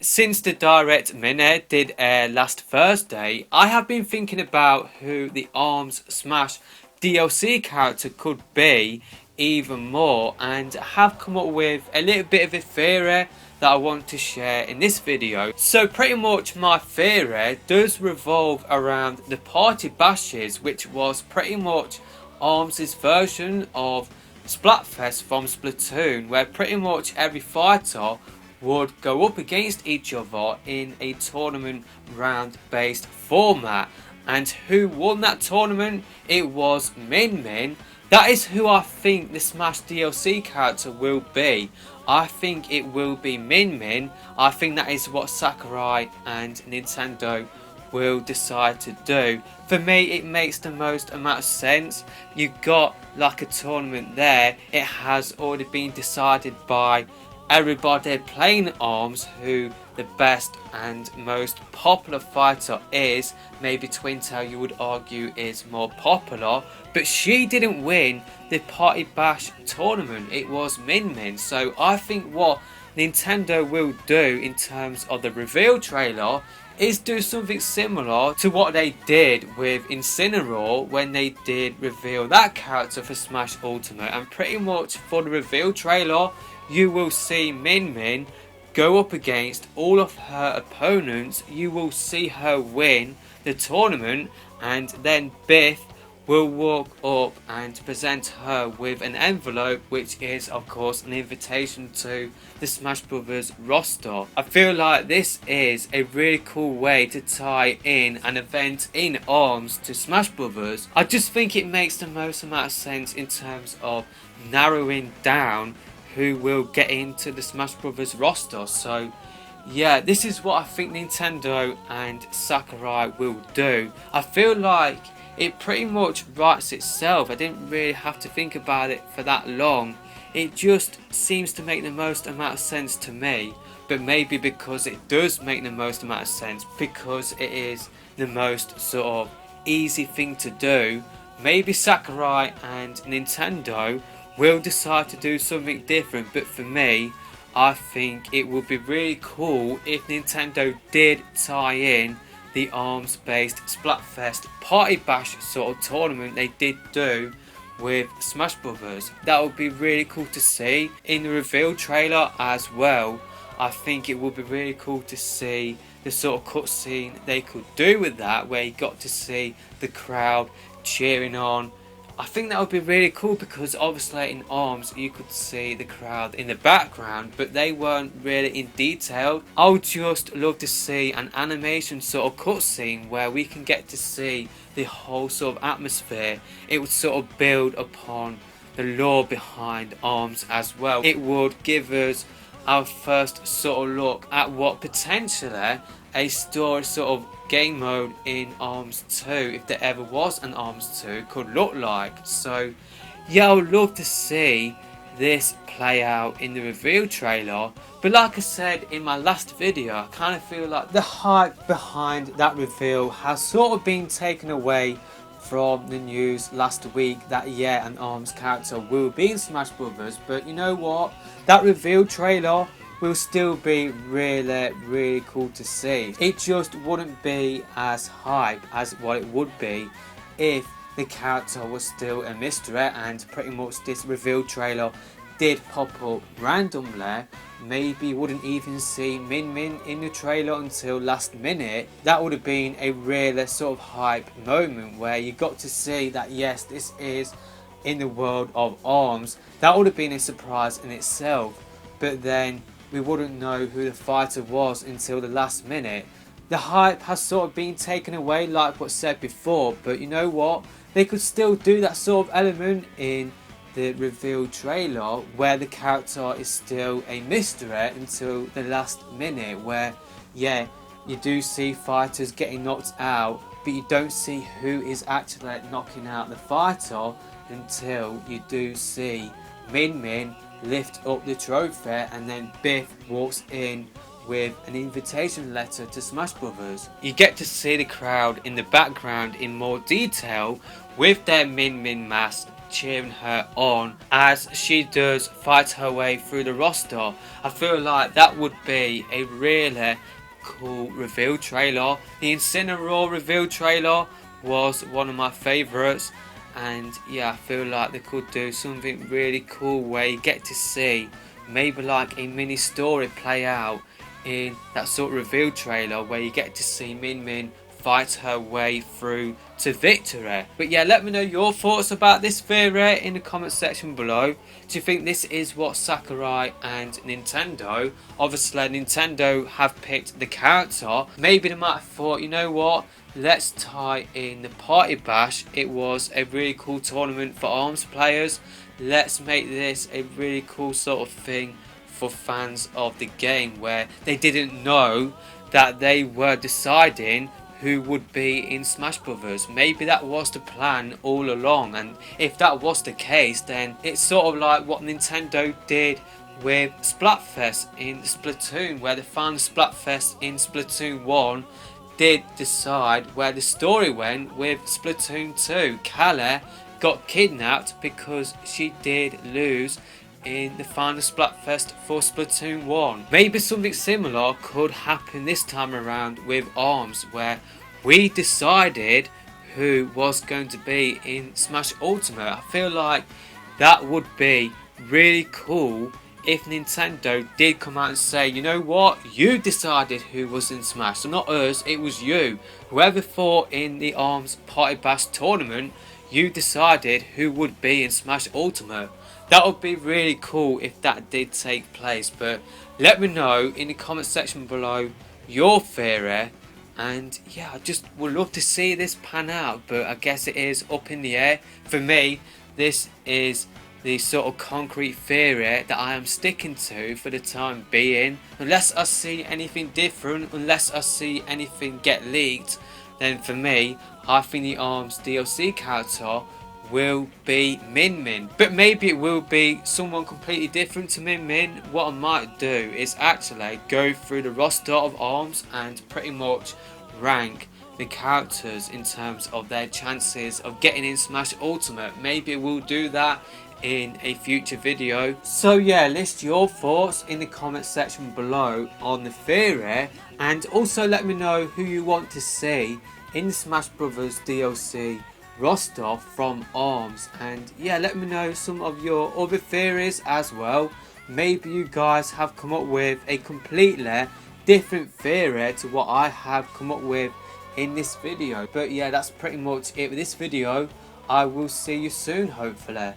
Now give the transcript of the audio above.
Since the Direct Minute did air last Thursday, I have been thinking about who the ARMS Smash DLC character could be even more, and have come up with a little bit of a theory that I want to share in this video. So pretty much my theory does revolve around the Party Bashes, which was pretty much ARMS' version of Splatfest from Splatoon, where pretty much every fighter would go up against each other in a tournament round based format. And who won that tournament? It was Min Min. That is who I think the Smash DLC character will be. I think it will be Min Min. I think that is what Sakurai and Nintendo will decide to do. For me, it makes the most amount of sense. You got like a tournament there. It has already been decided by everybody playing ARMS who the best and most popular fighter is. Maybe Twintail, you would argue, is more popular, but she didn't win the Party Bash tournament. It was Min Min. So I think what Nintendo will do in terms of the reveal trailer is do something similar to what they did with Incineroar when they did reveal that character for Smash Ultimate. And pretty much for the reveal trailer, you will see Min Min go up against all of her opponents. You will see her win the tournament, and then Biff will walk up and present her with an envelope, which is of course an invitation to the Smash Brothers roster. I feel like this is a really cool way to tie in an event in ARMS to Smash Brothers. I just think it makes the most amount of sense in terms of narrowing down who will get into the Smash Brothers roster. So yeah, this is what I think Nintendo and Sakurai will do. I feel like it pretty much writes itself. I didn't really have to think about it for that long. It just seems to make the most amount of sense to me. But maybe because it does make the most amount of sense, because it is the most sort of easy thing to do, maybe Sakurai and Nintendo will decide to do something different. But for me, I think it would be really cool if Nintendo did tie in the ARMS based Splatfest Party Bash sort of tournament they did do with Smash Brothers. That would be really cool to see in the reveal trailer as well. I think it would be really cool to see the sort of cutscene they could do with that, where you got to see the crowd cheering on. I think that would be really cool, because obviously in ARMS you could see the crowd in the background, but they weren't really in detail. I would just love to see an animation sort of cutscene where we can get to see the whole sort of atmosphere. It would sort of build upon the lore behind ARMS as well. It would give us our first sort of look at what potentially a story sort of game mode in ARMS 2, if there ever was an ARMS 2, could look like. So yeah, I would love to see this play out in the reveal trailer. But like I said in my last video, I kind of feel like the hype behind that reveal has sort of been taken away from the news last week that yeah, an ARMS character will be in Smash Brothers. But you know what, that reveal trailer will still be really cool to see. It just wouldn't be as hype as what it would be if the character was still a mystery, and pretty much this reveal trailer did pop up randomly. Maybe you wouldn't even see Min Min in the trailer until last minute. That would have been a really sort of hype moment where you got to see that yes, this is in the world of ARMS. That would have been a surprise in itself. But then we wouldn't know who the fighter was until the last minute. The hype has sort of been taken away, like what said before, but you know what? They could still do that sort of element in the reveal trailer where the character is still a mystery until the last minute, where yeah, you do see fighters getting knocked out, but you don't see who is actually knocking out the fighter until you do see Min Min lift up the trophy, and then Biff walks in with an invitation letter to Smash Brothers. You get to see the crowd in the background in more detail with their Min Min mask cheering her on as she does fight her way through the roster. I feel like that would be a really cool reveal trailer. The Incineroar reveal trailer was one of my favourites, and yeah, I feel like they could do something really cool where you get to see maybe like a mini story play out in that sort of reveal trailer where you get to see Min Min fight her way through to victory. But yeah, let me know your thoughts about this theory in the comment section below. Do you think this is what Sakurai and Nintendo, obviously Nintendo have picked the character, maybe they might have thought, you know what, let's tie in the Party Bash. It was a really cool tournament for ARMS players. Let's make this a really cool sort of thing for fans of the game, where they didn't know that they were deciding who would be in Smash Brothers. Maybe that was the plan all along, and if that was the case, then it's sort of like what Nintendo did with Splatfest in Splatoon, where the fans Splatfest in Splatoon 1 did decide where the story went with Splatoon 2. Callie got kidnapped because she did lose in the final Splatfest for Splatoon 1. Maybe something similar could happen this time around with ARMS, where we decided who was going to be in Smash Ultimate. I feel like that would be really cool if Nintendo did come out and say, you know what, you decided who was in Smash, so not us, it was you. Whoever fought in the ARMS Party Bash tournament, you decided who would be in Smash Ultimate. That would be really cool if that did take place. But let me know in the comment section below your theory, and yeah, I just would love to see this pan out, but I guess it is up in the air. For me, this is the sort of concrete theory that I am sticking to for the time being. Unless I see anything different, unless I see anything get leaked, then for me, I think the ARMS DLC character will be Min Min. But maybe it will be someone completely different to Min Min. What I might do is actually go through the roster of ARMS and pretty much rank the characters in terms of their chances of getting in Smash Ultimate. Maybe we'll do that in a future video. So yeah, list your thoughts in the comment section below on the theory, and also let me know who you want to see in the Smash Brothers DLC roster from ARMS, and yeah, let me know some of your other theories as well. Maybe you guys have come up with a completely different theory to what I have come up with in this video. But yeah, that's pretty much it with this video. I will see you soon, hopefully.